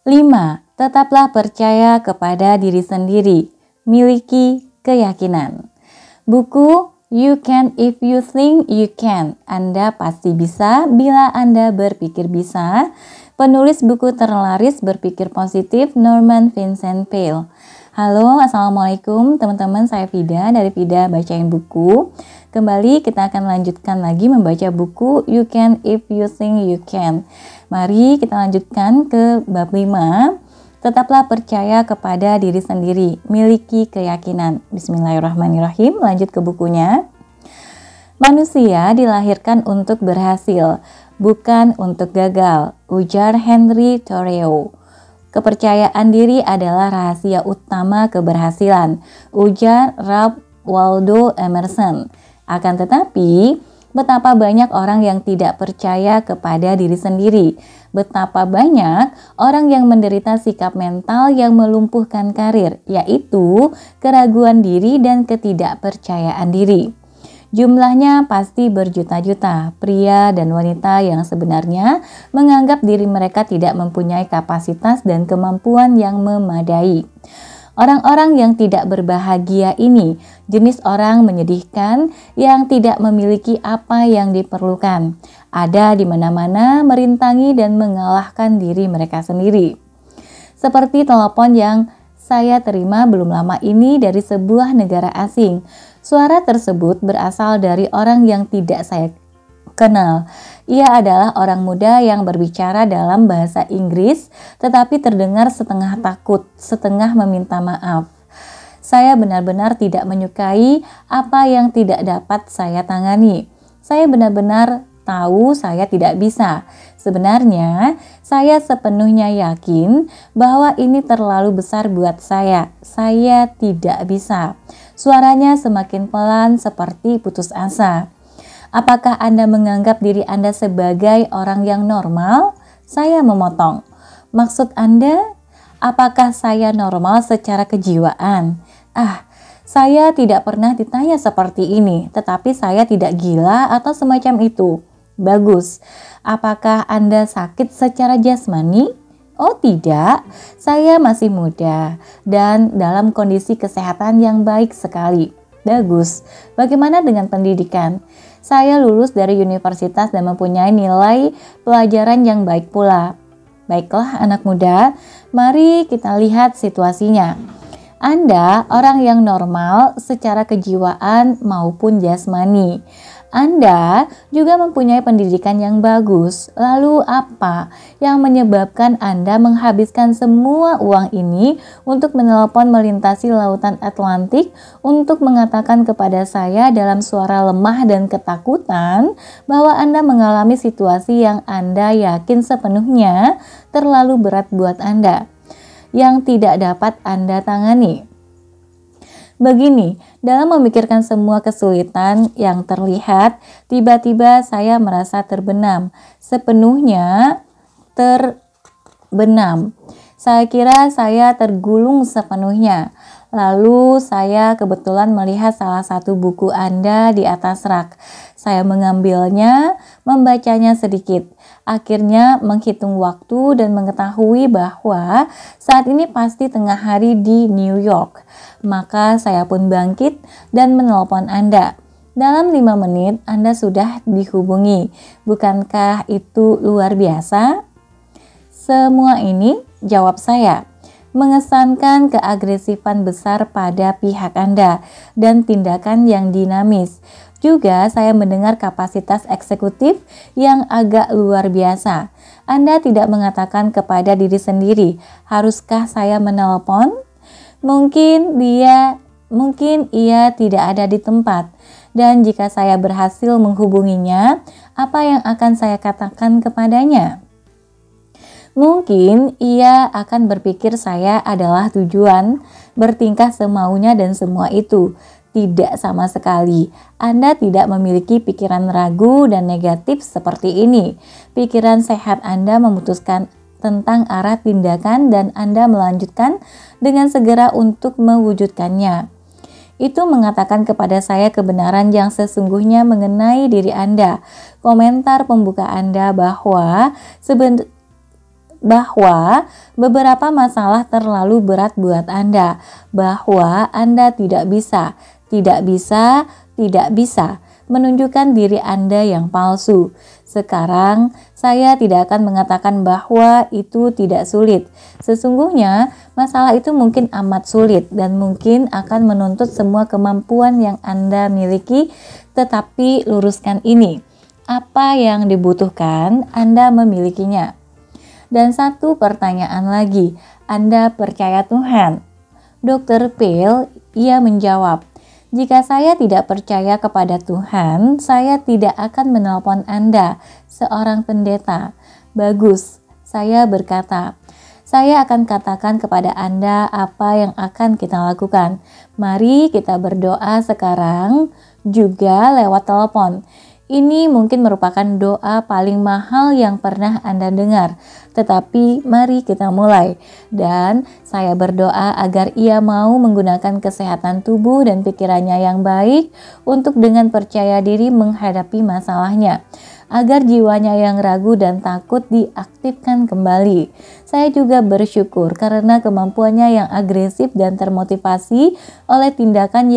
5. Tetaplah percaya kepada diri sendiri. Miliki keyakinan. Buku You Can If You Think You Can. Anda pasti bisa bila Anda berpikir bisa. Penulis buku terlaris Berpikir Positif, Norman Vincent Peale. Halo, assalamualaikum teman-teman, saya Fida dari Fida Bacain Buku. Kembali kita akan lanjutkan lagi membaca buku You Can If You Think You Can. Mari kita lanjutkan ke bab 5. Tetaplah percaya kepada diri sendiri, miliki keyakinan. Bismillahirrahmanirrahim, lanjut ke bukunya. Manusia dilahirkan untuk berhasil, bukan untuk gagal, ujar Henry Thoreau. Kepercayaan diri adalah rahasia utama keberhasilan, ujar Ralph Waldo Emerson. Akan tetapi, betapa banyak orang yang tidak percaya kepada diri sendiri. Betapa banyak orang yang menderita sikap mental yang melumpuhkan karir, yaitu keraguan diri dan ketidakpercayaan diri. Jumlahnya pasti berjuta-juta pria dan wanita yang sebenarnya menganggap diri mereka tidak mempunyai kapasitas dan kemampuan yang memadai. Orang-orang yang tidak berbahagia ini jenis orang menyedihkan yang tidak memiliki apa yang diperlukan. Ada di mana-mana merintangi dan mengalahkan diri mereka sendiri. Seperti telepon yang saya terima belum lama ini dari sebuah negara asing. Suara tersebut berasal dari orang yang tidak saya kenal. Ia adalah orang muda yang berbicara dalam bahasa Inggris, tetapi terdengar setengah takut, setengah meminta maaf. Saya benar-benar tidak menyukai apa yang tidak dapat saya tangani. Saya benar-benar tahu saya tidak bisa. Sebenarnya, saya sepenuhnya yakin bahwa ini terlalu besar buat saya. Saya tidak bisa. Suaranya semakin pelan seperti putus asa. Apakah Anda menganggap diri Anda sebagai orang yang normal? Saya memotong. Maksud Anda, apakah saya normal secara kejiwaan? Saya tidak pernah ditanya seperti ini, tetapi saya tidak gila atau semacam itu. Bagus. Apakah Anda sakit secara jasmani? Oh tidak, saya masih muda dan dalam kondisi kesehatan yang baik sekali. Bagus. Bagaimana dengan pendidikan? Saya lulus dari universitas dan mempunyai nilai pelajaran yang baik pula. Baiklah anak muda, mari kita lihat situasinya. Anda orang yang normal secara kejiwaan maupun jasmani. Anda juga mempunyai pendidikan yang bagus. Lalu apa yang menyebabkan Anda menghabiskan semua uang ini untuk menelepon melintasi lautan Atlantik untuk mengatakan kepada saya dalam suara lemah dan ketakutan bahwa Anda mengalami situasi yang Anda yakin sepenuhnya terlalu berat buat Anda, yang tidak dapat Anda tangani? Begini, dalam memikirkan semua kesulitan yang terlihat, tiba-tiba saya merasa terbenam, sepenuhnya terbenam. Saya kira saya tergulung sepenuhnya. Lalu saya kebetulan melihat salah satu buku Anda di atas rak. Saya mengambilnya, membacanya sedikit. Akhirnya menghitung waktu dan mengetahui bahwa saat ini pasti tengah hari di New York. Maka saya pun bangkit dan menelpon Anda. Dalam 5 menit Anda sudah dihubungi. Bukankah itu luar biasa? Semua ini, jawab saya, mengesankan keagresifan besar pada pihak Anda dan tindakan yang dinamis. Juga saya mendengar kapasitas eksekutif yang agak luar biasa. Anda tidak mengatakan kepada diri sendiri, haruskah saya menelpon? Mungkin ia tidak ada di tempat. Dan jika saya berhasil menghubunginya, apa yang akan saya katakan kepadanya? Mungkin ia akan berpikir saya adalah tujuan, bertingkah semaunya dan semua itu. Tidak sama sekali. Anda tidak memiliki pikiran ragu dan negatif seperti ini. Pikiran sehat Anda memutuskan tentang arah tindakan dan Anda melanjutkan dengan segera untuk mewujudkannya. Itu mengatakan kepada saya kebenaran yang sesungguhnya mengenai diri Anda. Komentar pembuka Anda bahwa bahwa beberapa masalah terlalu berat buat Anda, bahwa Anda tidak bisa menunjukkan diri Anda yang palsu. Sekarang, saya tidak akan mengatakan bahwa itu tidak sulit. Sesungguhnya, masalah itu mungkin amat sulit dan mungkin akan menuntut semua kemampuan yang Anda miliki, tetapi luruskan ini. Apa yang dibutuhkan, Anda memilikinya. Dan satu pertanyaan lagi, Anda percaya Tuhan? Dr. Pale, ia menjawab, jika saya tidak percaya kepada Tuhan, saya tidak akan menelpon Anda, seorang pendeta. Bagus, saya berkata. Saya akan katakan kepada Anda apa yang akan kita lakukan. Mari kita berdoa sekarang juga lewat telepon. Ini mungkin merupakan doa paling mahal yang pernah Anda dengar. Tetapi mari kita mulai. Dan saya berdoa agar ia mau menggunakan kesehatan tubuh dan pikirannya yang baik untuk dengan percaya diri menghadapi masalahnya. Agar jiwanya yang ragu dan takut diaktifkan kembali. Saya juga bersyukur karena kemampuannya yang agresif dan termotivasi oleh tindakan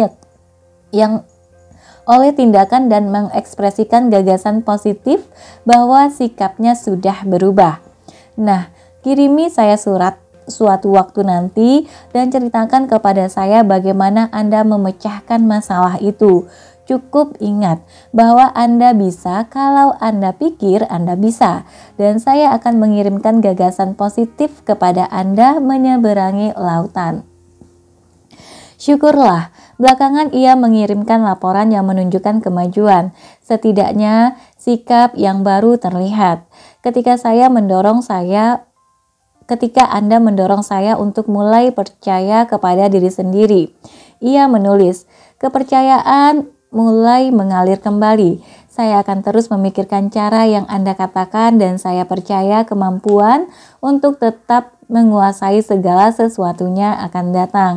dan mengekspresikan gagasan positif bahwa sikapnya sudah berubah. Nah, kirimi saya surat suatu waktu nanti dan ceritakan kepada saya bagaimana Anda memecahkan masalah itu. Cukup ingat bahwa Anda bisa kalau Anda pikir Anda bisa, dan saya akan mengirimkan gagasan positif kepada Anda menyeberangi lautan. Syukurlah, belakangan ia mengirimkan laporan yang menunjukkan kemajuan. Setidaknya sikap yang baru terlihat. Ketika Anda mendorong saya untuk mulai percaya kepada diri sendiri. Ia menulis, kepercayaan mulai mengalir kembali. Saya akan terus memikirkan cara yang Anda katakan dan saya percaya kemampuan untuk tetap menguasai segala sesuatunya akan datang.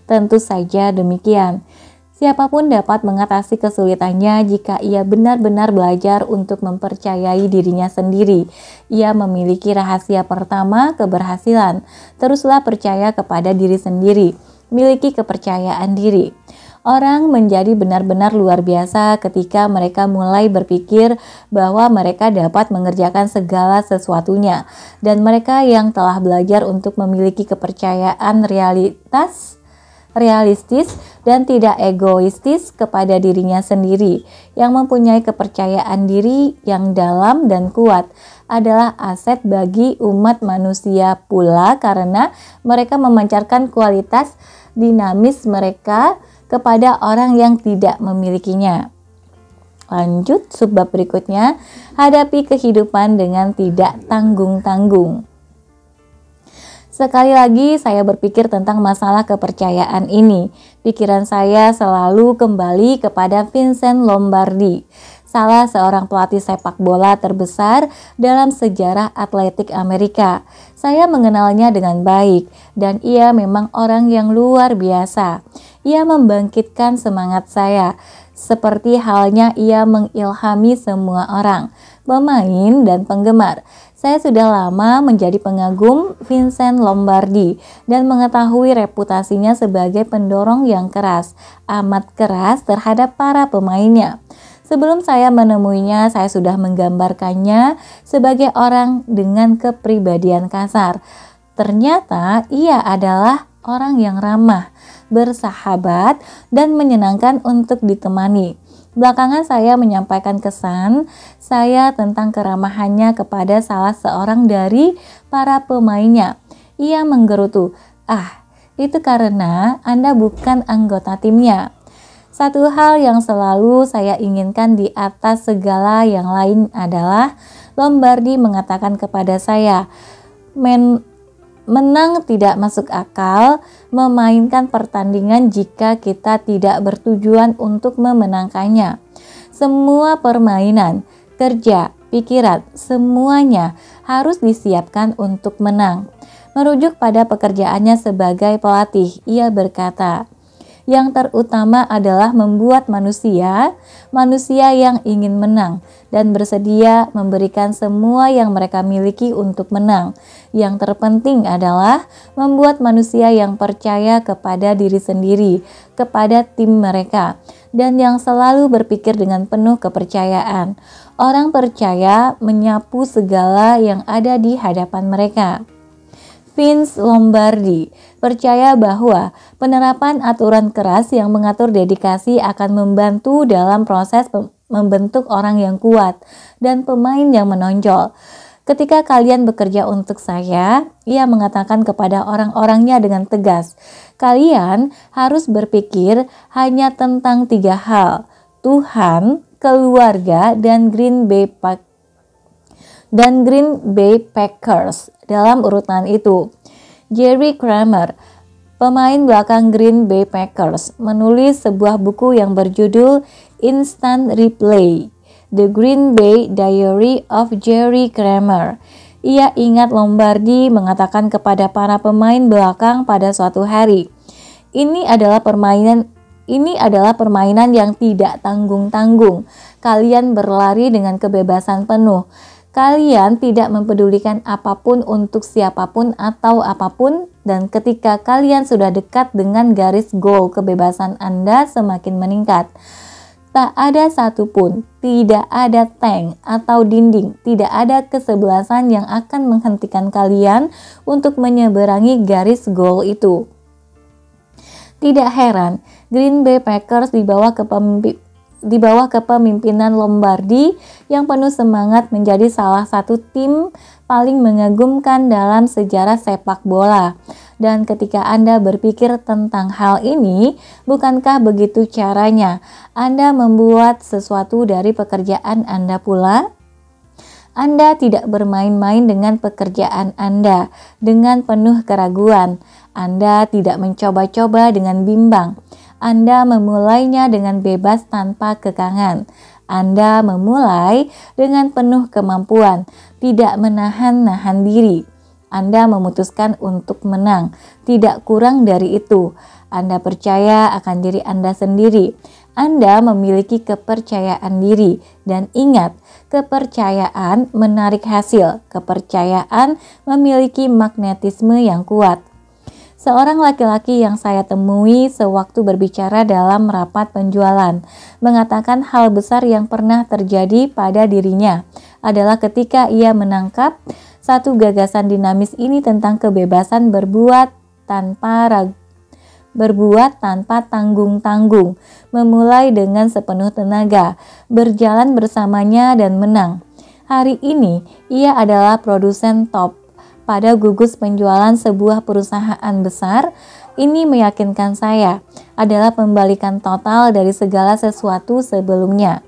Tentu saja demikian. Siapapun dapat mengatasi kesulitannya jika ia benar-benar belajar untuk mempercayai dirinya sendiri. Ia memiliki rahasia pertama keberhasilan. Teruslah percaya kepada diri sendiri. Miliki kepercayaan diri. Orang menjadi benar-benar luar biasa ketika mereka mulai berpikir bahwa mereka dapat mengerjakan segala sesuatunya. Dan mereka yang telah belajar untuk memiliki kepercayaan realistis dan tidak egoistis kepada dirinya sendiri, yang mempunyai kepercayaan diri yang dalam dan kuat adalah aset bagi umat manusia pula karena mereka memancarkan kualitas dinamis mereka kepada orang yang tidak memilikinya. Lanjut subbab berikutnya, hadapi kehidupan dengan tidak tanggung-tanggung. Sekali lagi saya berpikir tentang masalah kepercayaan ini. Pikiran saya selalu kembali kepada Vincent Lombardi, salah seorang pelatih sepak bola terbesar dalam sejarah atletik Amerika. Saya mengenalnya dengan baik dan ia memang orang yang luar biasa. Ia membangkitkan semangat saya, seperti halnya ia mengilhami semua orang, pemain dan penggemar. Saya sudah lama menjadi pengagum Vincent Lombardi dan mengetahui reputasinya sebagai pendorong yang keras, amat keras terhadap para pemainnya. Sebelum saya menemuinya, saya sudah menggambarkannya sebagai orang dengan kepribadian kasar. Ternyata ia adalah orang yang ramah, bersahabat, dan menyenangkan untuk ditemani. Belakangan saya menyampaikan kesan saya tentang keramahannya kepada salah seorang dari para pemainnya. Ia menggerutu, itu karena Anda bukan anggota timnya. Satu hal yang selalu saya inginkan di atas segala yang lain adalah Lombardi mengatakan kepada saya, menang tidak masuk akal memainkan pertandingan jika kita tidak bertujuan untuk memenangkannya. Semua permainan, kerja, pikiran, semuanya harus disiapkan untuk menang. Merujuk pada pekerjaannya sebagai pelatih, ia berkata, Yang terutama adalah membuat manusia yang ingin menang dan bersedia memberikan semua yang mereka miliki untuk menang. Yang terpenting adalah membuat manusia yang percaya kepada diri sendiri, kepada tim mereka, dan yang selalu berpikir dengan penuh kepercayaan. Orang percaya menyapu segala yang ada di hadapan mereka. Vince Lombardi percaya bahwa penerapan aturan keras yang mengatur dedikasi akan membantu dalam proses membentuk orang yang kuat dan pemain yang menonjol. Ketika kalian bekerja untuk saya, ia mengatakan kepada orang-orangnya dengan tegas, kalian harus berpikir hanya tentang 3 hal, Tuhan, keluarga, dan Green Bay Packers dalam urutan itu. Jerry Kramer, pemain belakang Green Bay Packers, menulis sebuah buku yang berjudul Instant Replay, The Green Bay Diary of Jerry Kramer. Ia ingat Lombardi mengatakan kepada para pemain belakang pada suatu hari, ini adalah permainan yang tidak tanggung-tanggung. Kalian berlari dengan kebebasan penuh. Kalian tidak mempedulikan apapun untuk siapapun atau apapun, dan ketika kalian sudah dekat dengan garis gol, kebebasan Anda semakin meningkat. Tak ada satupun, tidak ada tank atau dinding, tidak ada kesebelasan yang akan menghentikan kalian untuk menyeberangi garis gol itu. Tidak heran, Green Bay Packers di bawah kepemimpinan Lombardi yang penuh semangat menjadi salah satu tim paling mengagumkan dalam sejarah sepak bola. Dan ketika Anda berpikir tentang hal ini, bukankah begitu caranya Anda membuat sesuatu dari pekerjaan Anda pula? Anda tidak bermain-main dengan pekerjaan Anda dengan penuh keraguan. Anda tidak mencoba-coba dengan bimbang. Anda memulainya dengan bebas tanpa kekangan. Anda memulai dengan penuh kemampuan, tidak menahan-nahan diri. Anda memutuskan untuk menang, tidak kurang dari itu. Anda percaya akan diri Anda sendiri. Anda memiliki kepercayaan diri. Dan ingat, kepercayaan menarik hasil. Kepercayaan memiliki magnetisme yang kuat. Seorang laki-laki yang saya temui sewaktu berbicara dalam rapat penjualan mengatakan hal besar yang pernah terjadi pada dirinya adalah ketika ia menangkap satu gagasan dinamis ini tentang kebebasan berbuat tanpa tanggung-tanggung, memulai dengan sepenuh tenaga, berjalan bersamanya dan menang. Hari ini ia adalah produsen top pada gugus penjualan sebuah perusahaan besar. Ini meyakinkan saya adalah pembalikan total dari segala sesuatu sebelumnya.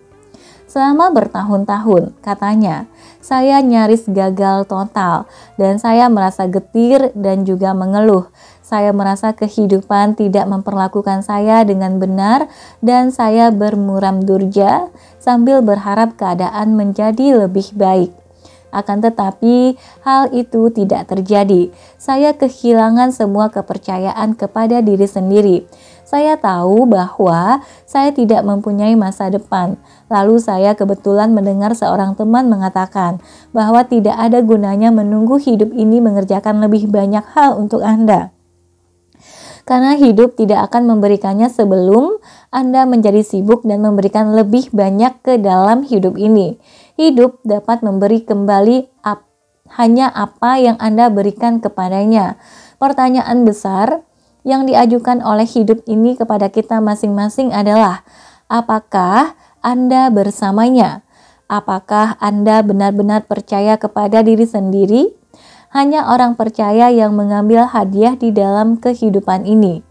Selama bertahun-tahun, katanya, saya nyaris gagal total dan saya merasa getir dan juga mengeluh. Saya merasa kehidupan tidak memperlakukan saya dengan benar dan saya bermuram durja sambil berharap keadaan menjadi lebih baik. Akan tetapi, hal itu tidak terjadi. Saya kehilangan semua kepercayaan kepada diri sendiri. Saya tahu bahwa saya tidak mempunyai masa depan. Lalu saya kebetulan mendengar seorang teman mengatakan bahwa tidak ada gunanya menunggu hidup ini mengerjakan lebih banyak hal untuk Anda. Karena hidup tidak akan memberikannya sebelum Anda menjadi sibuk dan memberikan lebih banyak ke dalam hidup ini. Hidup dapat memberi kembali hanya apa yang Anda berikan kepadanya. Pertanyaan besar yang diajukan oleh hidup ini kepada kita masing-masing adalah, apakah Anda bersamanya? Apakah Anda benar-benar percaya kepada diri sendiri? Hanya orang percaya yang mengambil hadiah di dalam kehidupan ini.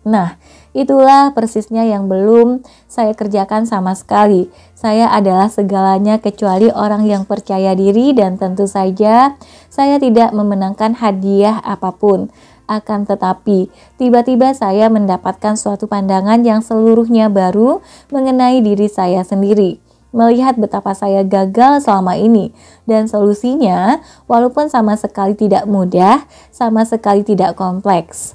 Nah, itulah persisnya yang belum saya kerjakan sama sekali. Saya adalah segalanya kecuali orang yang percaya diri dan tentu saja saya tidak memenangkan hadiah apapun. Akan tetapi, tiba-tiba saya mendapatkan suatu pandangan yang seluruhnya baru mengenai diri saya sendiri. Melihat betapa saya gagal selama ini dan solusinya walaupun sama sekali tidak mudah, sama sekali tidak kompleks.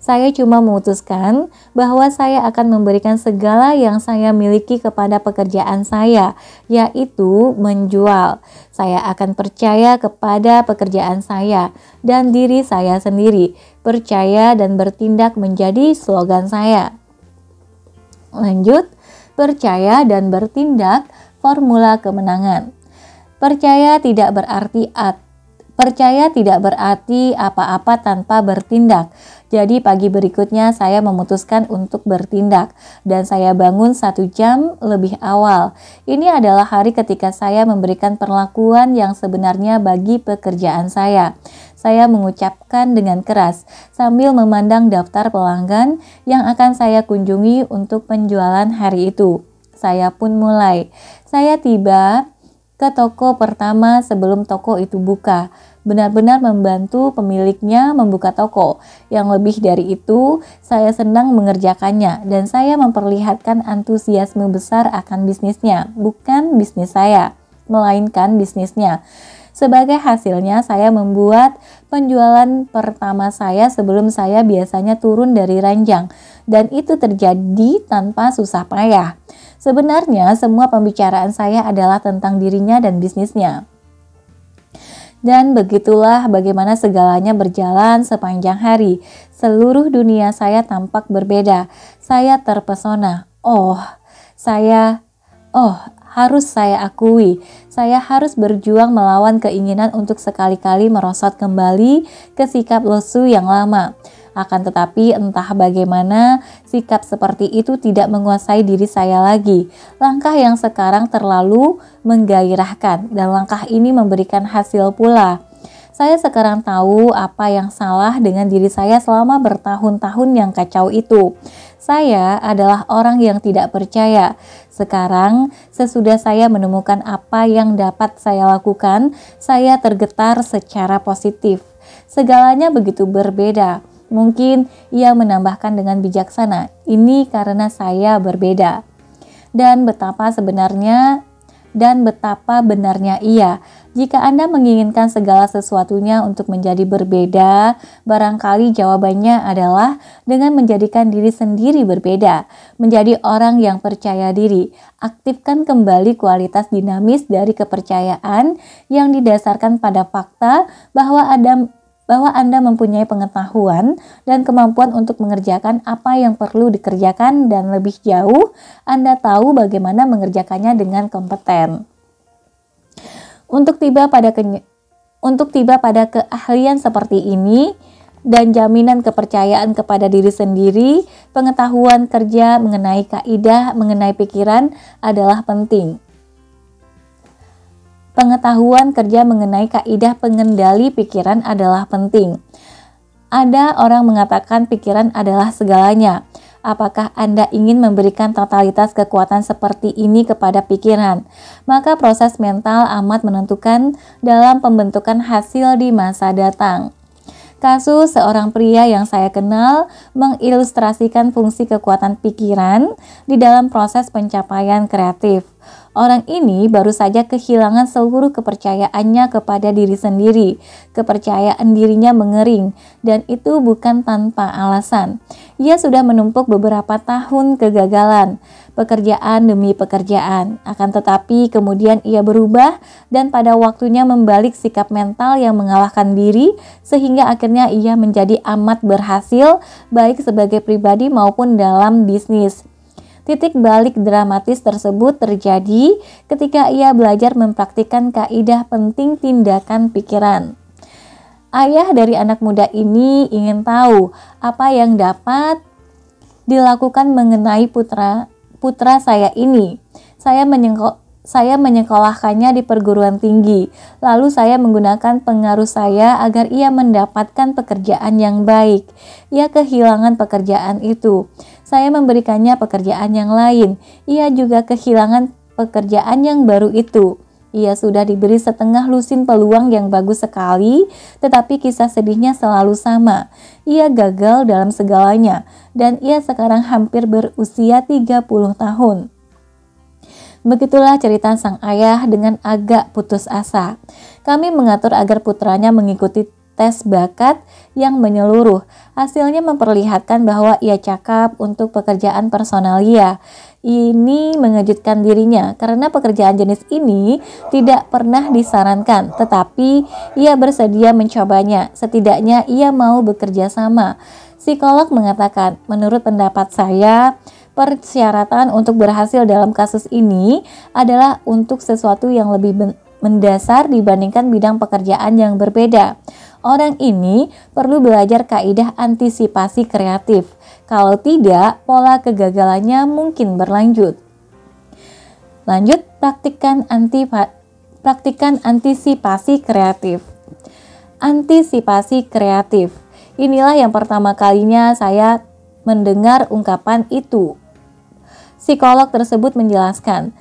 Saya cuma memutuskan bahwa saya akan memberikan segala yang saya miliki kepada pekerjaan saya, yaitu menjual. Saya akan percaya kepada pekerjaan saya dan diri saya sendiri. Percaya dan bertindak menjadi slogan saya. Lanjut, percaya dan bertindak formula kemenangan. Percaya tidak berarti apa-apa tanpa bertindak. Jadi pagi berikutnya saya memutuskan untuk bertindak dan saya bangun 1 jam lebih awal. Ini adalah hari ketika saya memberikan perlakuan yang sebenarnya bagi pekerjaan saya. Saya mengucapkan dengan keras sambil memandang daftar pelanggan yang akan saya kunjungi untuk penjualan hari itu. Saya pun mulai. Saya tiba ke toko pertama sebelum toko itu buka. Benar-benar membantu pemiliknya membuka toko. Yang lebih dari itu, saya senang mengerjakannya dan saya memperlihatkan antusiasme besar akan bisnisnya, bukan bisnis saya, melainkan bisnisnya. Sebagai hasilnya, saya membuat penjualan pertama saya sebelum saya biasanya turun dari ranjang, dan itu terjadi tanpa susah payah. Sebenarnya, semua pembicaraan saya adalah tentang dirinya dan bisnisnya. Dan begitulah bagaimana segalanya berjalan sepanjang hari. Seluruh dunia saya tampak berbeda. Saya terpesona. Harus saya akui, saya harus berjuang melawan keinginan untuk sekali-kali merosot kembali ke sikap lesu yang lama. Akan tetapi entah bagaimana sikap seperti itu tidak menguasai diri saya lagi. Langkah yang sekarang terlalu menggairahkan dan langkah ini memberikan hasil pula. Saya sekarang tahu apa yang salah dengan diri saya selama bertahun-tahun yang kacau itu. Saya adalah orang yang tidak percaya. Sekarang, sesudah saya menemukan apa yang dapat saya lakukan, saya tergetar secara positif. Segalanya begitu berbeda. Mungkin ia menambahkan dengan bijaksana, ini karena saya berbeda. Dan betapa benarnya ia. Jika Anda menginginkan segala sesuatunya untuk menjadi berbeda, barangkali jawabannya adalah dengan menjadikan diri sendiri berbeda, menjadi orang yang percaya diri. Aktifkan kembali kualitas dinamis dari kepercayaan yang didasarkan pada fakta bahwa Anda mempunyai pengetahuan dan kemampuan untuk mengerjakan apa yang perlu dikerjakan, dan lebih jauh, Anda tahu bagaimana mengerjakannya dengan kompeten. Untuk tiba pada keahlian seperti ini dan jaminan kepercayaan kepada diri sendiri, pengetahuan kerja mengenai kaidah, mengenai pikiran adalah penting. Pengetahuan kerja mengenai kaidah pengendali pikiran adalah penting. Ada orang mengatakan pikiran adalah segalanya. Apakah Anda ingin memberikan totalitas kekuatan seperti ini kepada pikiran? Maka proses mental amat menentukan dalam pembentukan hasil di masa datang. Kasus seorang pria yang saya kenal mengilustrasikan fungsi kekuatan pikiran di dalam proses pencapaian kreatif. Orang ini baru saja kehilangan seluruh kepercayaannya kepada diri sendiri. Kepercayaan dirinya mengering, dan itu bukan tanpa alasan. Ia sudah menumpuk beberapa tahun kegagalan, pekerjaan demi pekerjaan. Akan tetapi kemudian ia berubah dan pada waktunya membalik sikap mental yang mengalahkan diri, sehingga akhirnya ia menjadi amat berhasil baik sebagai pribadi maupun dalam bisnis. Titik balik dramatis tersebut terjadi ketika ia belajar mempraktikkan kaidah penting tindakan pikiran. Ayah dari anak muda ini ingin tahu apa yang dapat dilakukan mengenai putra saya ini. Saya menyekolahkannya di perguruan tinggi, lalu saya menggunakan pengaruh saya agar ia mendapatkan pekerjaan yang baik. Ia kehilangan pekerjaan itu. Saya memberikannya pekerjaan yang lain. Ia juga kehilangan pekerjaan yang baru itu. Ia sudah diberi setengah lusin peluang yang bagus sekali, tetapi kisah sedihnya selalu sama. Ia gagal dalam segalanya, dan ia sekarang hampir berusia 30 tahun. Begitulah cerita sang ayah dengan agak putus asa. Kami mengatur agar putranya mengikuti tes bakat yang menyeluruh. Hasilnya memperlihatkan bahwa ia cakap untuk pekerjaan personalia. Ini mengejutkan dirinya karena pekerjaan jenis ini tidak pernah disarankan, tetapi ia bersedia mencobanya. Setidaknya ia mau bekerja sama. Psikolog mengatakan, menurut pendapat saya, persyaratan untuk berhasil dalam kasus ini adalah untuk sesuatu yang lebih mendasar dibandingkan bidang pekerjaan yang berbeda. Orang ini perlu belajar kaidah antisipasi kreatif. Kalau tidak, pola kegagalannya mungkin berlanjut. Lanjut, praktikkan antisipasi kreatif. Antisipasi kreatif. Inilah yang pertama kalinya saya mendengar ungkapan itu. Psikolog tersebut menjelaskan,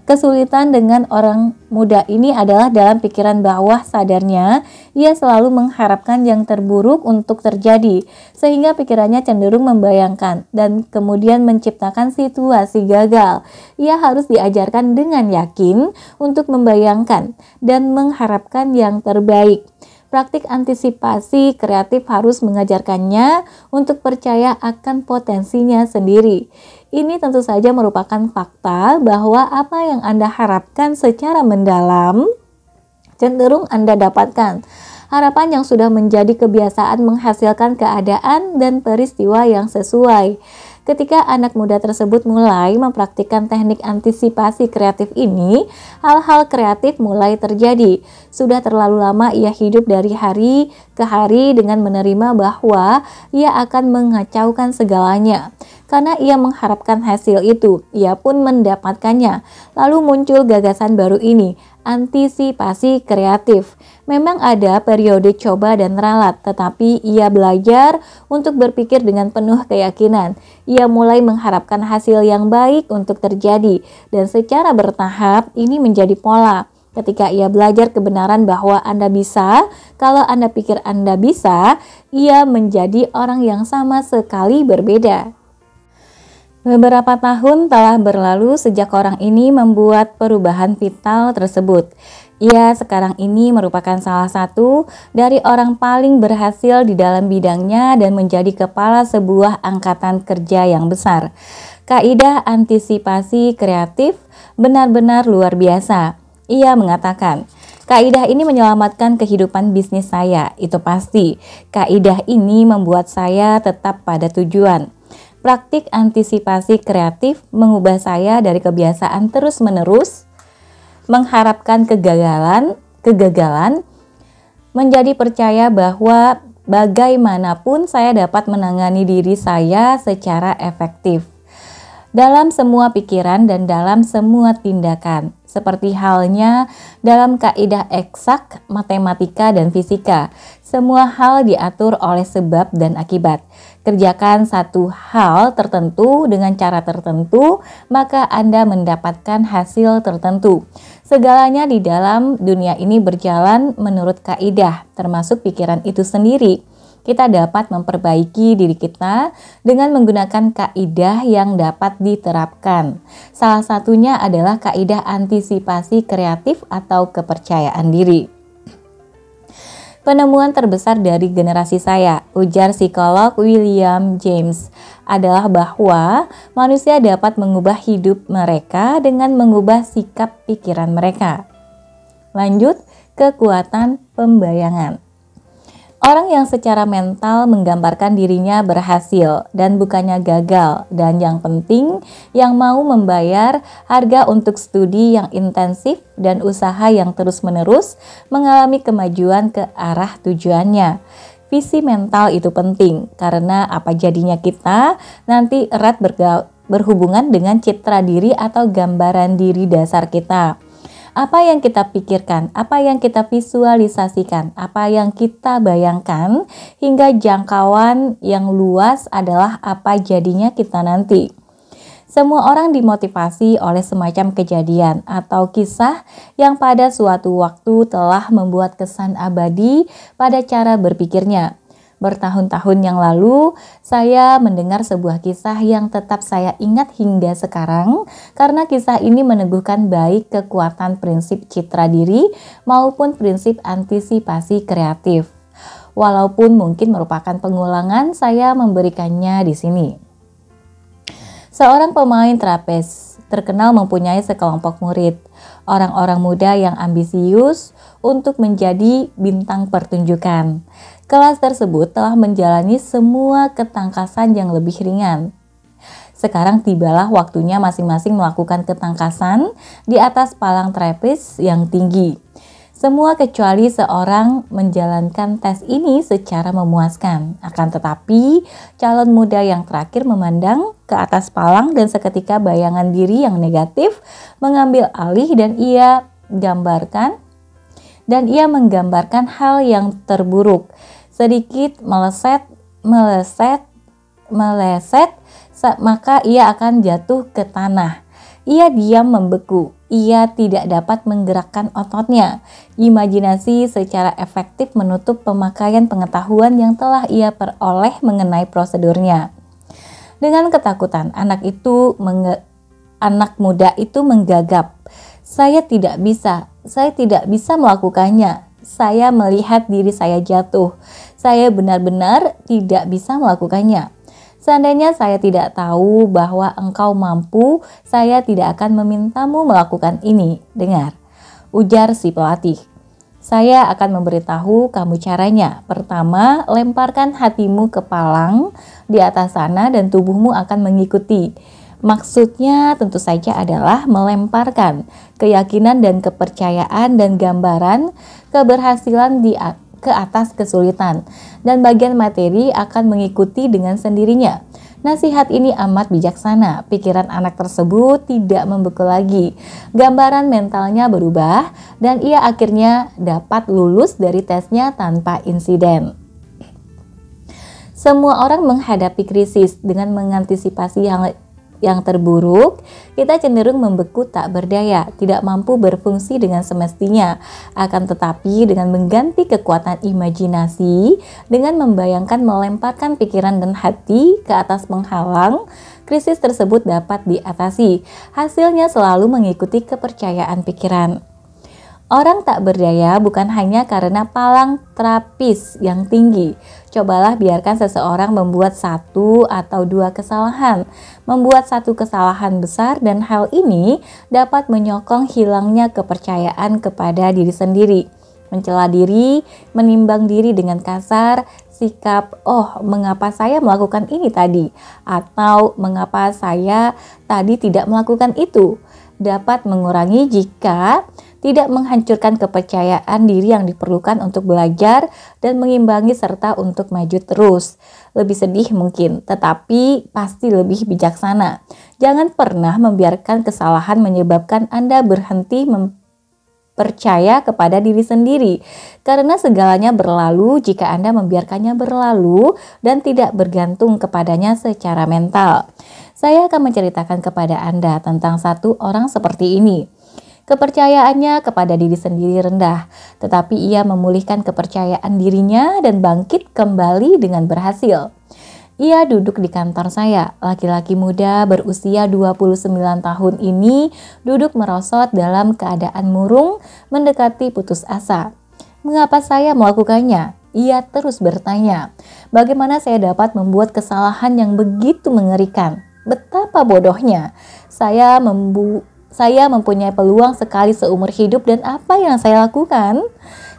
kesulitan dengan orang muda ini adalah dalam pikiran bawah sadarnya, ia selalu mengharapkan yang terburuk untuk terjadi, sehingga pikirannya cenderung membayangkan dan kemudian menciptakan situasi gagal. Ia harus diajarkan dengan yakin untuk membayangkan dan mengharapkan yang terbaik. Praktik antisipasi kreatif harus mengajarkannya untuk percaya akan potensinya sendiri. Ini tentu saja merupakan fakta bahwa apa yang Anda harapkan secara mendalam cenderung Anda dapatkan. Harapan yang sudah menjadi kebiasaan menghasilkan keadaan dan peristiwa yang sesuai. Ketika anak muda tersebut mulai mempraktikkan teknik antisipasi kreatif ini, hal-hal kreatif mulai terjadi. Sudah terlalu lama ia hidup dari hari ke hari dengan menerima bahwa ia akan mengacaukan segalanya. Karena ia mengharapkan hasil itu, ia pun mendapatkannya. Lalu muncul gagasan baru ini, antisipasi kreatif. Memang ada periode coba dan ralat, tetapi ia belajar untuk berpikir dengan penuh keyakinan. Ia mulai mengharapkan hasil yang baik untuk terjadi, dan secara bertahap ini menjadi pola. Ketika ia belajar kebenaran bahwa Anda bisa, kalau Anda pikir Anda bisa, ia menjadi orang yang sama sekali berbeda. Beberapa tahun telah berlalu sejak orang ini membuat perubahan vital tersebut. Ia sekarang ini merupakan salah satu dari orang paling berhasil di dalam bidangnya dan menjadi kepala sebuah angkatan kerja yang besar. Kaidah antisipasi kreatif benar-benar luar biasa. Ia mengatakan, kaidah ini menyelamatkan kehidupan bisnis saya, itu pasti. Kaidah ini membuat saya tetap pada tujuan. Praktik antisipasi kreatif mengubah saya dari kebiasaan terus-menerus mengharapkan kegagalan menjadi percaya bahwa bagaimanapun saya dapat menangani diri saya secara efektif dalam semua pikiran dan dalam semua tindakan, seperti halnya dalam kaidah eksak, matematika, dan fisika. Semua hal diatur oleh sebab dan akibat. Kerjakan satu hal tertentu dengan cara tertentu, maka Anda mendapatkan hasil tertentu. Segalanya di dalam dunia ini berjalan menurut kaidah, termasuk pikiran itu sendiri. Kita dapat memperbaiki diri kita dengan menggunakan kaidah yang dapat diterapkan. Salah satunya adalah kaidah antisipasi kreatif atau kepercayaan diri. Penemuan terbesar dari generasi saya, ujar psikolog William James, adalah bahwa manusia dapat mengubah hidup mereka dengan mengubah sikap pikiran mereka. Lanjut, kekuatan pembayangan. Orang yang secara mental menggambarkan dirinya berhasil dan bukannya gagal, dan yang penting yang mau membayar harga untuk studi yang intensif dan usaha yang terus-menerus mengalami kemajuan ke arah tujuannya. Visi mental itu penting karena apa jadinya kita nanti erat berhubungan dengan citra diri atau gambaran diri dasar kita. Apa yang kita pikirkan, apa yang kita visualisasikan, apa yang kita bayangkan, hingga jangkauan yang luas adalah apa jadinya kita nanti. Semua orang dimotivasi oleh semacam kejadian atau kisah yang pada suatu waktu telah membuat kesan abadi pada cara berpikirnya. Bertahun-tahun yang lalu, saya mendengar sebuah kisah yang tetap saya ingat hingga sekarang karena kisah ini meneguhkan baik kekuatan prinsip citra diri maupun prinsip antisipasi kreatif. Walaupun mungkin merupakan pengulangan, saya memberikannya di sini. Seorang pemain trapez terkenal mempunyai sekelompok murid, orang-orang muda yang ambisius untuk menjadi bintang pertunjukan. Kelas tersebut telah menjalani semua ketangkasan yang lebih ringan. Sekarang tibalah waktunya masing-masing melakukan ketangkasan di atas palang trapez yang tinggi. Semua kecuali seorang menjalankan tes ini secara memuaskan. Akan tetapi, calon muda yang terakhir memandang ke atas palang dan seketika bayangan diri yang negatif mengambil alih dan ia menggambarkan hal yang terburuk. Sedikit meleset, maka ia akan jatuh ke tanah. Ia diam membeku. Ia tidak dapat menggerakkan ototnya. Imajinasi secara efektif menutup pemakaian pengetahuan yang telah ia peroleh mengenai prosedurnya. Dengan ketakutan, anak muda itu menggagap. Saya tidak bisa melakukannya. Saya melihat diri saya jatuh. Saya benar-benar tidak bisa melakukannya. Seandainya saya tidak tahu bahwa engkau mampu, saya tidak akan memintamu melakukan ini. Dengar, ujar si pelatih. Saya akan memberitahu kamu caranya. Pertama, lemparkan hatimu ke palang di atas sana dan tubuhmu akan mengikuti. Maksudnya tentu saja adalah melemparkan keyakinan dan kepercayaan dan gambaran keberhasilan ke atas kesulitan, dan bagian materi akan mengikuti dengan sendirinya. Nasihat ini amat bijaksana. Pikiran anak tersebut tidak membeku lagi. Gambaran mentalnya berubah dan ia akhirnya dapat lulus dari tesnya tanpa insiden. Semua orang menghadapi krisis dengan mengantisipasi yang terburuk. Kita cenderung membeku, tak berdaya, tidak mampu berfungsi dengan semestinya. Akan tetapi dengan mengganti kekuatan imajinasi, dengan membayangkan melemparkan pikiran dan hati ke atas penghalang, krisis tersebut dapat diatasi. Hasilnya selalu mengikuti kepercayaan pikiran. Orang tak berdaya bukan hanya karena palang trapis yang tinggi. Cobalah biarkan seseorang membuat 1 atau 2 kesalahan. Membuat 1 kesalahan besar dan hal ini dapat menyokong hilangnya kepercayaan kepada diri sendiri. Mencela diri, menimbang diri dengan kasar, sikap, oh mengapa saya melakukan ini tadi? Atau mengapa saya tadi tidak melakukan itu? Dapat mengurangi jika tidak menghancurkan kepercayaan diri yang diperlukan untuk belajar dan mengimbangi serta untuk maju terus. Lebih sedih mungkin, tetapi pasti lebih bijaksana. Jangan pernah membiarkan kesalahan menyebabkan Anda berhenti percaya kepada diri sendiri, karena segalanya berlalu jika Anda membiarkannya berlalu dan tidak bergantung kepadanya secara mental. Saya akan menceritakan kepada Anda tentang satu orang seperti ini. Kepercayaannya kepada diri sendiri rendah, tetapi ia memulihkan kepercayaan dirinya dan bangkit kembali dengan berhasil. Ia duduk di kantor saya. Laki-laki muda berusia 29 tahun ini duduk merosot dalam keadaan murung, mendekati putus asa. Mengapa saya melakukannya? Ia terus bertanya. Bagaimana saya dapat membuat kesalahan yang begitu mengerikan? Betapa bodohnya. Saya mempunyai peluang sekali seumur hidup dan apa yang saya lakukan?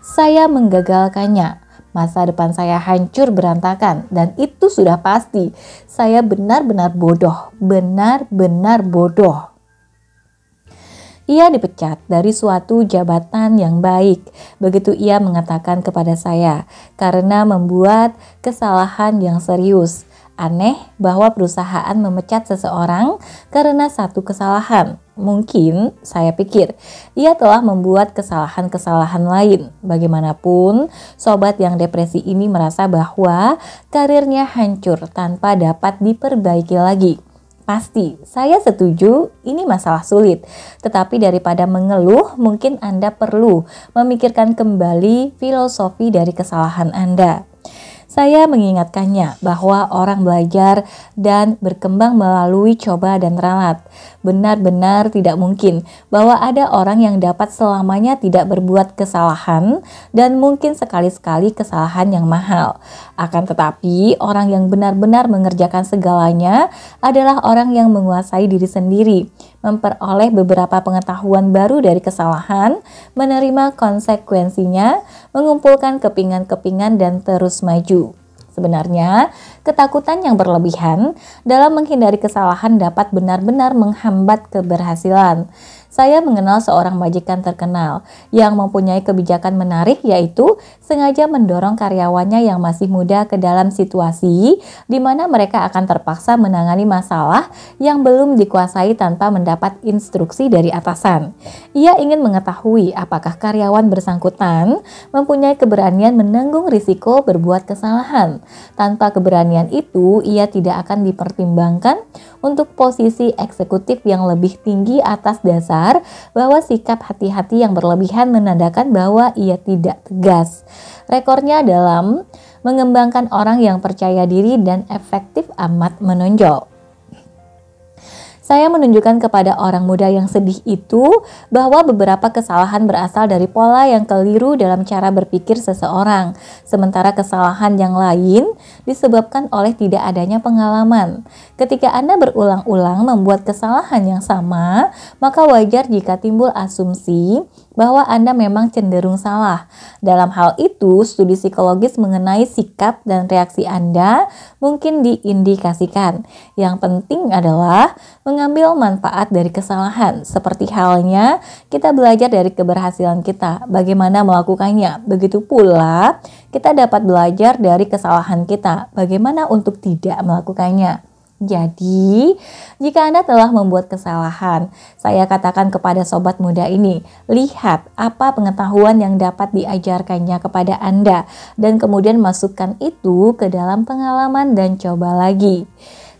Saya menggagalkannya. Masa depan saya hancur berantakan dan itu sudah pasti. Saya benar-benar bodoh, benar-benar bodoh. Ia dipecat dari suatu jabatan yang baik. Begitu ia mengatakan kepada saya, karena membuat kesalahan yang serius. Aneh bahwa perusahaan memecat seseorang karena satu kesalahan. Mungkin, saya pikir, ia telah membuat kesalahan-kesalahan lain. Bagaimanapun, sobat yang depresi ini merasa bahwa karirnya hancur tanpa dapat diperbaiki lagi. Pasti, saya setuju ini masalah sulit. Tetapi daripada mengeluh, mungkin Anda perlu memikirkan kembali filosofi dari kesalahan Anda. Saya mengingatkannya bahwa orang belajar dan berkembang melalui coba dan ralat. Benar-benar tidak mungkin bahwa ada orang yang dapat selamanya tidak berbuat kesalahan dan mungkin sekali-sekali kesalahan yang mahal. Akan tetapi, orang yang benar-benar mengerjakan segalanya adalah orang yang menguasai diri sendiri, memperoleh beberapa pengetahuan baru dari kesalahan, menerima konsekuensinya, mengumpulkan kepingan-kepingan dan terus maju. Sebenarnya, ketakutan yang berlebihan dalam menghindari kesalahan dapat benar-benar menghambat keberhasilan. Saya mengenal seorang majikan terkenal yang mempunyai kebijakan menarik, yaitu sengaja mendorong karyawannya yang masih muda ke dalam situasi di mana mereka akan terpaksa menangani masalah yang belum dikuasai tanpa mendapat instruksi dari atasan. Ia ingin mengetahui apakah karyawan bersangkutan mempunyai keberanian menanggung risiko berbuat kesalahan. Tanpa keberanian itu, ia tidak akan dipertimbangkan untuk posisi eksekutif yang lebih tinggi atas dasar bahwa sikap hati-hati yang berlebihan menandakan bahwa ia tidak tegas. Rekornya dalam mengembangkan orang yang percaya diri dan efektif amat menonjol. Saya menunjukkan kepada orang muda yang sedih itu bahwa beberapa kesalahan berasal dari pola yang keliru dalam cara berpikir seseorang, sementara kesalahan yang lain disebabkan oleh tidak adanya pengalaman. Ketika Anda berulang-ulang membuat kesalahan yang sama, maka wajar jika timbul asumsi bahwa Anda memang cenderung salah. Dalam hal itu, studi psikologis mengenai sikap dan reaksi Anda mungkin diindikasikan. Yang penting adalah mengambil manfaat dari kesalahan, seperti halnya kita belajar dari keberhasilan kita, bagaimana melakukannya. Begitu pula, kita dapat belajar dari kesalahan kita, bagaimana untuk tidak melakukannya. Jadi, jika Anda telah membuat kesalahan, saya katakan kepada sobat muda ini, lihat apa pengetahuan yang dapat diajarkannya kepada Anda, dan kemudian masukkan itu ke dalam pengalaman dan coba lagi.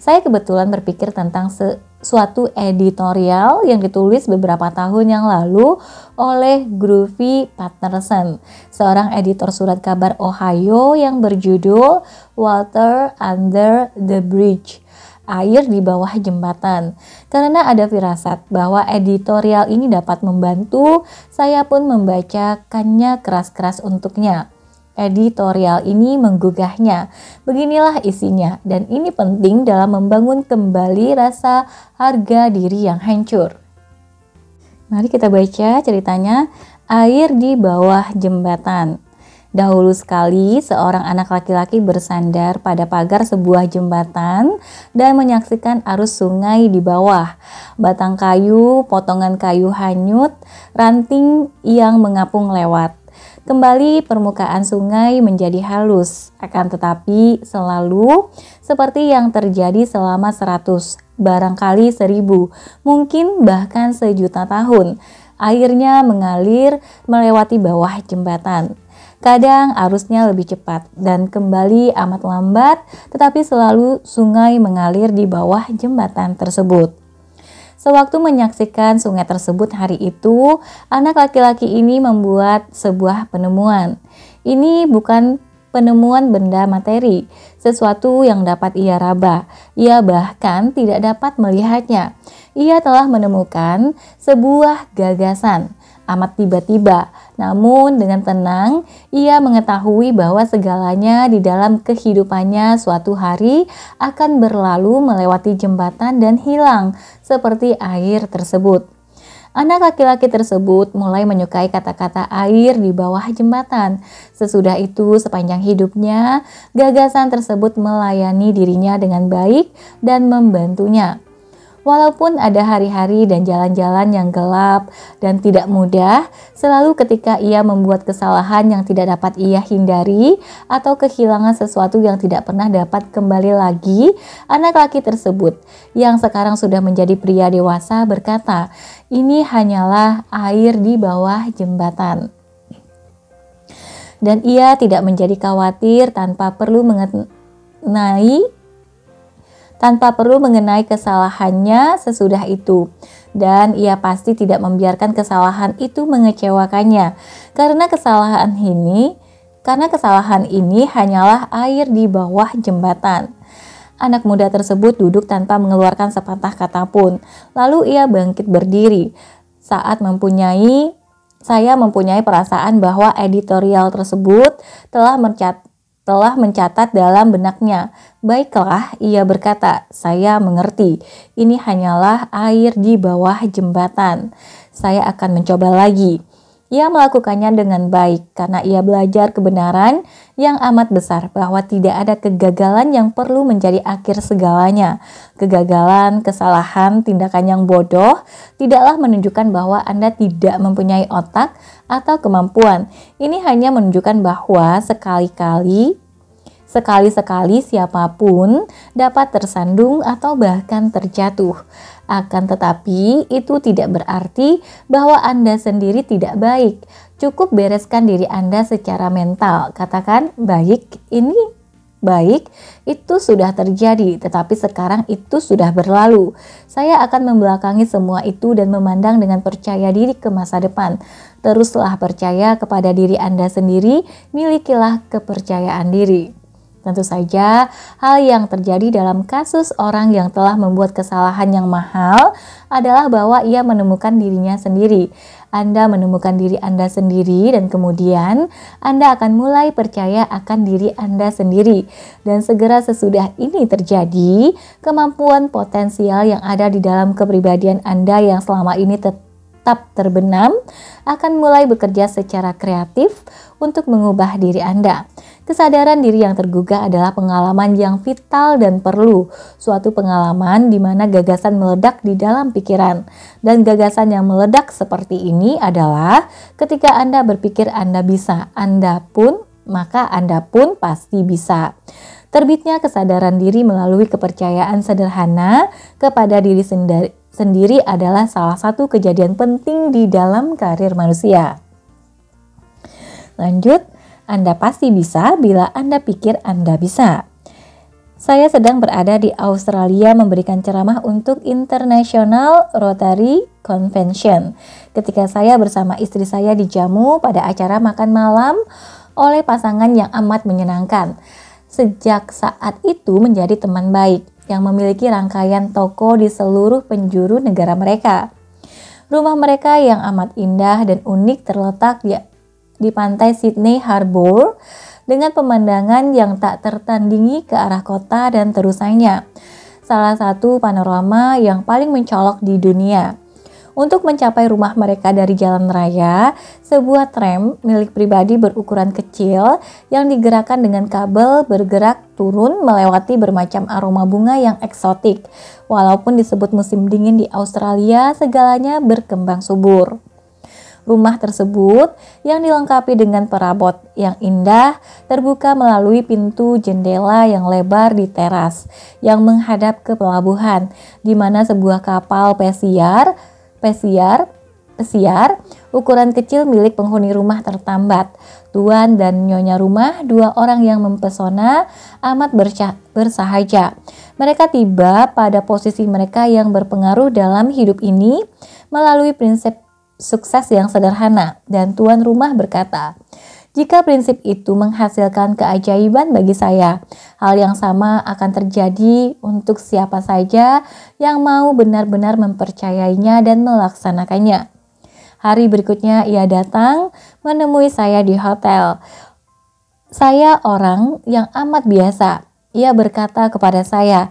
Saya kebetulan berpikir tentang suatu editorial yang ditulis beberapa tahun yang lalu oleh Groovy Patterson, seorang editor surat kabar Ohio yang berjudul Water Under the Bridge, air di bawah jembatan. Karena ada firasat bahwa editorial ini dapat membantu, saya pun membacakannya keras-keras untuknya. Editorial ini menggugahnya. Beginilah isinya, dan ini penting dalam membangun kembali rasa harga diri yang hancur. Mari kita baca ceritanya, Air di Bawah Jembatan. Dahulu sekali, seorang anak laki-laki bersandar pada pagar sebuah jembatan dan menyaksikan arus sungai di bawah. Batang kayu, potongan kayu hanyut, ranting yang mengapung lewat. Kembali permukaan sungai menjadi halus, akan tetapi selalu seperti yang terjadi selama 100, barangkali 1000, mungkin bahkan 1.000.000 tahun. Airnya mengalir melewati bawah jembatan. Kadang arusnya lebih cepat dan kembali amat lambat, tetapi selalu sungai mengalir di bawah jembatan tersebut. Sewaktu menyaksikan sungai tersebut hari itu, anak laki-laki ini membuat sebuah penemuan. Ini bukan penemuan benda materi, sesuatu yang dapat ia raba. Ia bahkan tidak dapat melihatnya. Ia telah menemukan sebuah gagasan. Amat tiba-tiba, namun dengan tenang, ia mengetahui bahwa segalanya di dalam kehidupannya suatu hari akan berlalu melewati jembatan dan hilang seperti air tersebut. Anak laki-laki tersebut mulai menyukai kata-kata air di bawah jembatan. Sesudah itu, sepanjang hidupnya, gagasan tersebut melayani dirinya dengan baik dan membantunya. Walaupun ada hari-hari dan jalan-jalan yang gelap dan tidak mudah, selalu ketika ia membuat kesalahan yang tidak dapat ia hindari atau kehilangan sesuatu yang tidak pernah dapat kembali lagi, anak laki tersebut yang sekarang sudah menjadi pria dewasa berkata, "Ini hanyalah air di bawah jembatan." Dan ia tidak menjadi khawatir tanpa perlu mengenai kesalahannya sesudah itu. Dan ia pasti tidak membiarkan kesalahan itu mengecewakannya. Karena kesalahan ini karena kesalahan ini hanyalah air di bawah jembatan. Anak muda tersebut duduk tanpa mengeluarkan sepatah kata pun. Lalu ia bangkit berdiri. Saya mempunyai perasaan bahwa editorial tersebut telah mencatat dalam benaknya. Baiklah, ia berkata, saya mengerti. Ini hanyalah air di bawah jembatan. Saya akan mencoba lagi. Ia melakukannya dengan baik karena ia belajar kebenaran yang amat besar bahwa tidak ada kegagalan yang perlu menjadi akhir segalanya. Kegagalan, kesalahan, tindakan yang bodoh tidaklah menunjukkan bahwa Anda tidak mempunyai otak atau kemampuan. Ini hanya menunjukkan bahwa sekali-sekali siapapun dapat tersandung atau bahkan terjatuh. Akan tetapi itu tidak berarti bahwa Anda sendiri tidak baik. Cukup bereskan diri Anda secara mental. Katakan baik, ini baik, itu sudah terjadi, tetapi sekarang itu sudah berlalu. Saya akan membelakangi semua itu dan memandang dengan percaya diri ke masa depan. Teruslah percaya kepada diri Anda sendiri, milikilah kepercayaan diri. Tentu saja, hal yang terjadi dalam kasus orang yang telah membuat kesalahan yang mahal adalah bahwa ia menemukan dirinya sendiri. Anda menemukan diri Anda sendiri dan kemudian Anda akan mulai percaya akan diri Anda sendiri. Dan segera sesudah ini terjadi, kemampuan potensial yang ada di dalam kepribadian Anda yang selama ini tetap terbenam akan mulai bekerja secara kreatif untuk mengubah diri Anda. Kesadaran diri yang tergugah adalah pengalaman yang vital dan perlu. Suatu pengalaman di mana gagasan meledak di dalam pikiran. Dan gagasan yang meledak seperti ini adalah ketika Anda berpikir Anda bisa, maka Anda pun pasti bisa. Terbitnya kesadaran diri melalui kepercayaan sederhana kepada diri sendiri adalah salah satu kejadian penting di dalam karir manusia. Lanjut, Anda pasti bisa bila Anda pikir Anda bisa. Saya sedang berada di Australia memberikan ceramah untuk International Rotary Convention. Ketika saya bersama istri saya dijamu pada acara makan malam oleh pasangan yang amat menyenangkan. Sejak saat itu menjadi teman baik yang memiliki rangkaian toko di seluruh penjuru negara mereka. Rumah mereka yang amat indah dan unik terletak di pantai Sydney Harbour dengan pemandangan yang tak tertandingi ke arah kota dan terusannya. Salah satu panorama yang paling mencolok di dunia. Untuk mencapai rumah mereka dari jalan raya, sebuah tram milik pribadi berukuran kecil yang digerakkan dengan kabel bergerak turun melewati bermacam aroma bunga yang eksotik. Walaupun disebut musim dingin di Australia, segalanya berkembang subur. Rumah tersebut yang dilengkapi dengan perabot yang indah terbuka melalui pintu jendela yang lebar di teras yang menghadap ke pelabuhan, di mana sebuah kapal pesiar ukuran kecil milik penghuni rumah tertambat. Tuan dan nyonya rumah, dua orang yang mempesona, amat bersahaja. Mereka tiba pada posisi mereka yang berpengaruh dalam hidup ini melalui prinsip sukses yang sederhana, dan tuan rumah berkata, jika prinsip itu menghasilkan keajaiban bagi saya, hal yang sama akan terjadi untuk siapa saja yang mau benar-benar mempercayainya dan melaksanakannya. Hari berikutnya ia datang menemui saya di hotel. Saya orang yang amat biasa. Ia berkata kepada saya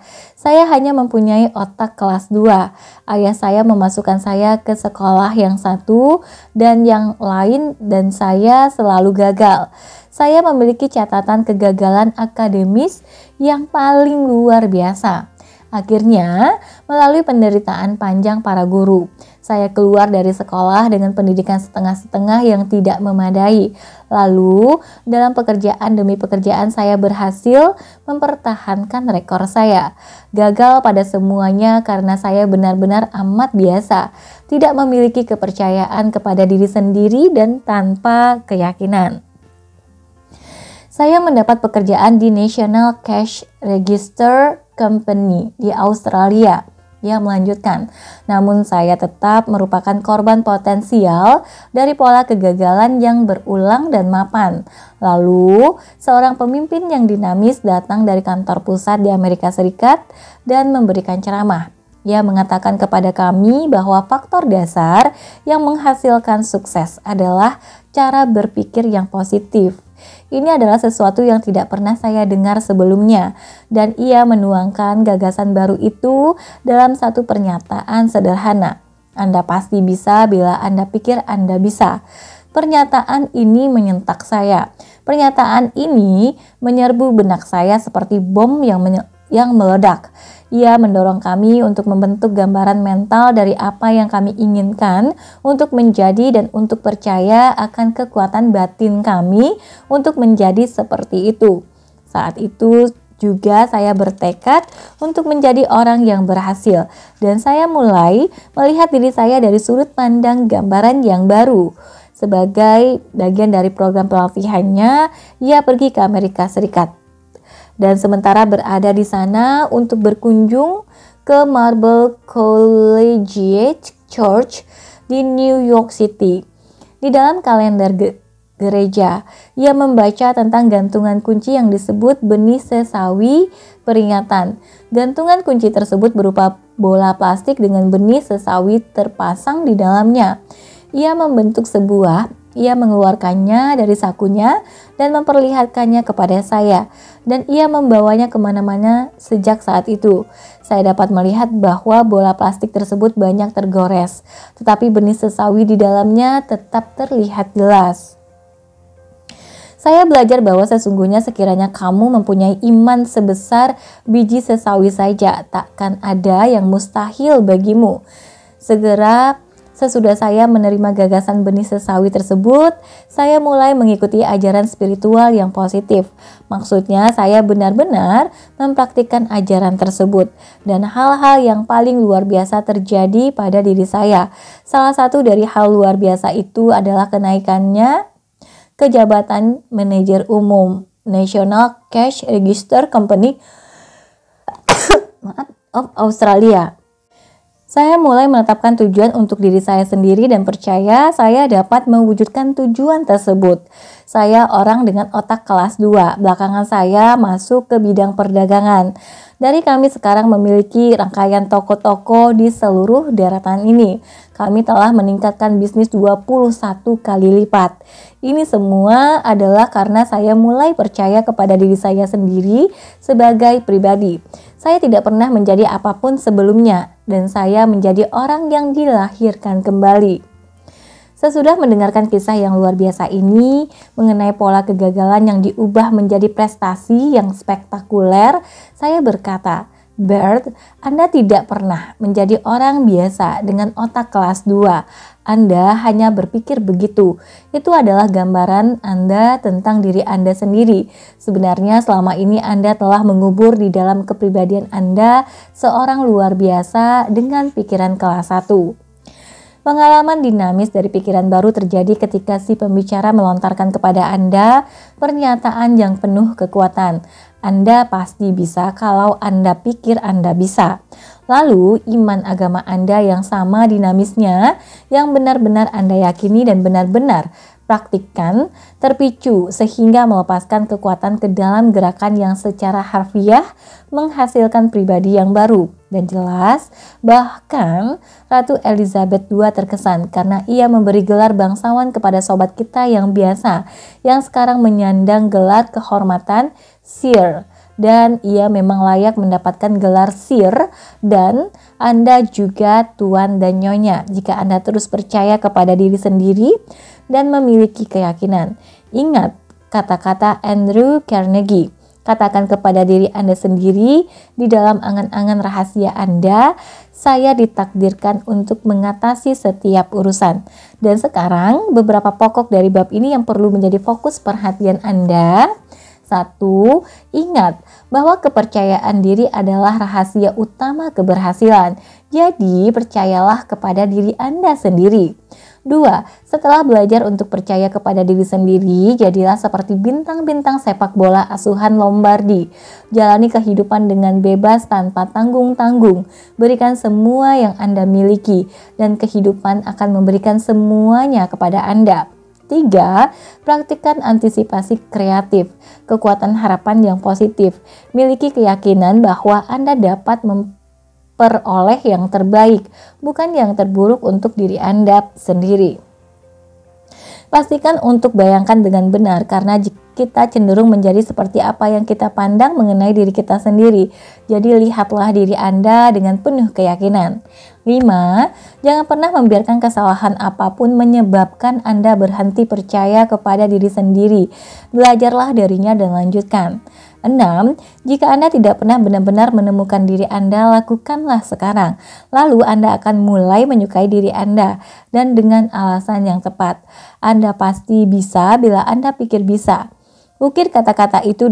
hanya mempunyai otak kelas 2. Ayah saya memasukkan saya ke sekolah yang satu dan yang lain dan saya selalu gagal. Saya memiliki catatan kegagalan akademis yang paling luar biasa. Akhirnya, melalui penderitaan panjang para guru, saya keluar dari sekolah dengan pendidikan setengah-setengah yang tidak memadai. Lalu, dalam pekerjaan demi pekerjaan saya berhasil mempertahankan rekor saya. Gagal pada semuanya karena saya benar-benar amat biasa, tidak memiliki kepercayaan kepada diri sendiri dan tanpa keyakinan. Saya mendapat pekerjaan di National Cash Register Company di Australia. Ia melanjutkan, namun saya tetap merupakan korban potensial dari pola kegagalan yang berulang dan mapan. Lalu, seorang pemimpin yang dinamis datang dari kantor pusat di Amerika Serikat dan memberikan ceramah. Ia mengatakan kepada kami bahwa faktor dasar yang menghasilkan sukses adalah cara berpikir yang positif. Ini adalah sesuatu yang tidak pernah saya dengar sebelumnya, dan ia menuangkan gagasan baru itu dalam satu pernyataan sederhana. Anda pasti bisa bila Anda pikir Anda bisa. Pernyataan ini menyentak saya. Pernyataan ini menyerbu benak saya seperti bom yang meledak. Ia mendorong kami untuk membentuk gambaran mental dari apa yang kami inginkan untuk menjadi dan untuk percaya akan kekuatan batin kami untuk menjadi seperti itu. Saat itu juga saya bertekad untuk menjadi orang yang berhasil dan saya mulai melihat diri saya dari sudut pandang gambaran yang baru. Sebagai bagian dari program pelatihannya, ia pergi ke Amerika Serikat. Dan sementara berada di sana untuk berkunjung ke Marble Collegiate Church di New York City. Di dalam kalender gereja, ia membaca tentang gantungan kunci yang disebut benih sesawi peringatan. Gantungan kunci tersebut berupa bola plastik dengan benih sesawi terpasang di dalamnya. Ia membentuk sebuah, ia mengeluarkannya dari sakunya dan memperlihatkannya kepada saya. Dan ia membawanya kemana-mana sejak saat itu. Saya dapat melihat bahwa bola plastik tersebut banyak tergores, tetapi benih sesawi di dalamnya tetap terlihat jelas. Saya belajar bahwa sesungguhnya sekiranya kamu mempunyai iman sebesar biji sesawi saja, takkan ada yang mustahil bagimu. Sesudah saya menerima gagasan benih sesawi tersebut, saya mulai mengikuti ajaran spiritual yang positif. Maksudnya saya benar-benar mempraktikkan ajaran tersebut dan hal-hal yang paling luar biasa terjadi pada diri saya. Salah satu dari hal luar biasa itu adalah kenaikannya ke jabatan manajer umum National Cash Register Company of Australia. Saya mulai menetapkan tujuan untuk diri saya sendiri dan percaya saya dapat mewujudkan tujuan tersebut. Saya orang dengan otak kelas 2. Belakangan saya masuk ke bidang perdagangan. Dari kami sekarang memiliki rangkaian toko-toko di seluruh daratan ini. Kami telah meningkatkan bisnis 21 kali lipat. Ini semua adalah karena saya mulai percaya kepada diri saya sendiri sebagai pribadi. Saya tidak pernah menjadi apapun sebelumnya dan saya menjadi orang yang dilahirkan kembali. Sesudah mendengarkan kisah yang luar biasa ini mengenai pola kegagalan yang diubah menjadi prestasi yang spektakuler, saya berkata, Bert, Anda tidak pernah menjadi orang biasa dengan otak kelas 2. Anda hanya berpikir begitu. Itu adalah gambaran Anda tentang diri Anda sendiri. Sebenarnya selama ini Anda telah mengubur di dalam kepribadian Anda seorang luar biasa dengan pikiran kelas 1. Pengalaman dinamis dari pikiran baru terjadi ketika si pembicara melontarkan kepada Anda pernyataan yang penuh kekuatan. Anda pasti bisa kalau Anda pikir Anda bisa. Lalu iman agama Anda yang sama dinamisnya, yang benar-benar Anda yakini dan benar-benar praktikkan, terpicu sehingga melepaskan kekuatan ke dalam gerakan yang secara harfiah menghasilkan pribadi yang baru. Dan jelas, bahkan Ratu Elizabeth II terkesan karena ia memberi gelar bangsawan kepada sobat kita yang biasa, yang sekarang menyandang gelar kehormatan Sir. Dan ia memang layak mendapatkan gelar Sir, dan Anda juga Tuan dan Nyonya jika Anda terus percaya kepada diri sendiri dan memiliki keyakinan. Ingat kata-kata Andrew Carnegie. Katakan kepada diri Anda sendiri di dalam angan-angan rahasia Anda, saya ditakdirkan untuk mengatasi setiap urusan. Dan sekarang beberapa pokok dari bab ini yang perlu menjadi fokus perhatian Anda. 1. Ingat bahwa kepercayaan diri adalah rahasia utama keberhasilan. Jadi percayalah kepada diri Anda sendiri. 2. Setelah belajar untuk percaya kepada diri sendiri, jadilah seperti bintang-bintang sepak bola asuhan Lombardi. Jalani kehidupan dengan bebas tanpa tanggung-tanggung. Berikan semua yang Anda miliki, dan kehidupan akan memberikan semuanya kepada Anda. 3. Praktikkan antisipasi kreatif, kekuatan harapan yang positif. Miliki keyakinan bahwa Anda dapat memperoleh yang terbaik, bukan yang terburuk untuk diri Anda sendiri. Pastikan untuk bayangkan dengan benar, karena kita cenderung menjadi seperti apa yang kita pandang mengenai diri kita sendiri. Jadi lihatlah diri Anda dengan penuh keyakinan. 5. Jangan pernah membiarkan kesalahan apapun menyebabkan Anda berhenti percaya kepada diri sendiri. Belajarlah darinya dan lanjutkan. 6. Jika Anda tidak pernah benar-benar menemukan diri Anda, lakukanlah sekarang. Lalu Anda akan mulai menyukai diri Anda, dan dengan alasan yang tepat. Anda pasti bisa bila Anda pikir bisa. Ukir kata-kata itu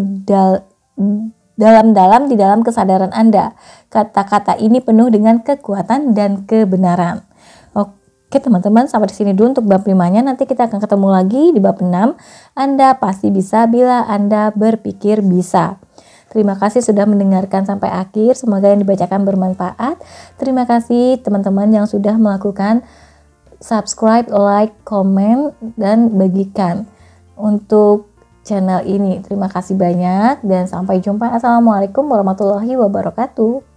dalam-dalam di dalam kesadaran Anda. Kata-kata ini penuh dengan kekuatan dan kebenaran. Oke teman-teman, sampai di sini dulu untuk bab 5-nya. Nanti kita akan ketemu lagi di bab 6. Anda pasti bisa bila Anda berpikir bisa. Terima kasih sudah mendengarkan sampai akhir. Semoga yang dibacakan bermanfaat. Terima kasih teman-teman yang sudah melakukan subscribe, like, komen, dan bagikan untuk channel ini. Terima kasih banyak dan sampai jumpa. Assalamualaikum warahmatullahi wabarakatuh.